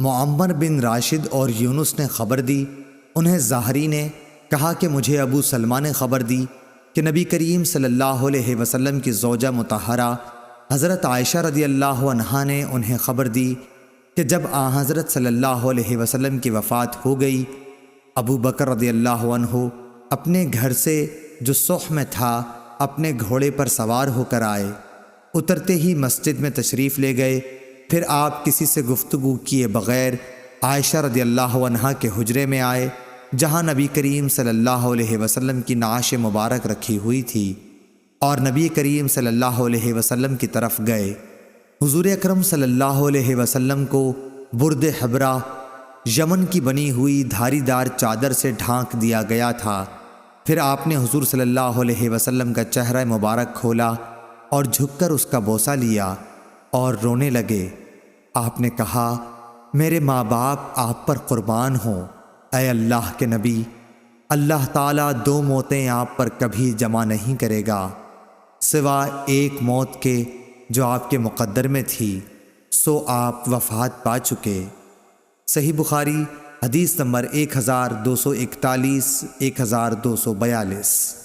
معمر بن راشد اور یونس نے خبر دی، انہیں زاہری نے کہا کہ مجھے ابو سلمہ نے خبر دی کہ نبی کریم صلی اللہ علیہ وسلم کی زوجہ مطہرہ حضرت عائشہ رضی اللہ عنہا نے انہیں خبر دی کہ جب حضرت صلی اللہ علیہ وسلم کی وفات ہو گئی، ابو بکر رضی اللہ عنہ اپنے گھر سے جو صح میں تھا اپنے گھوڑے پر سوار ہو کر آئے، اترتے ہی مسجد میں تشریف لے گئے۔ پھر آپ کسی سے گفتگو کیے بغیر عائشہ رضی اللہ عنہا کے حجرے میں آئے، جہاں نبی کریم صلی اللہ علیہ وسلم کی نعش مبارک رکھی ہوئی تھی، اور نبی کریم صلی اللہ علیہ وسلم کی طرف گئے۔ حضور اکرم صلی اللہ علیہ وسلم کو برد حبرہ یمن کی بنی ہوئی دھاری دار چادر سے ڈھانک دیا گیا تھا۔ پھر آپ نے حضور صلی اللہ علیہ وسلم کا چہرہ مبارک کھولا اور جھک کر اس کا بوسہ لیا اور رونے لگے۔ آپ نے کہا، میرے ماں باپ آپ پر قربان ہوں، اے اللہ کے نبی، اللہ تعالیٰ دو موتیں آپ پر کبھی جمع نہیں کرے گا سوا ایک موت کے جو آپ کے مقدر میں تھی، سو آپ وفات پا چکے۔ صحیح بخاری حدیث نمبر 1241 1242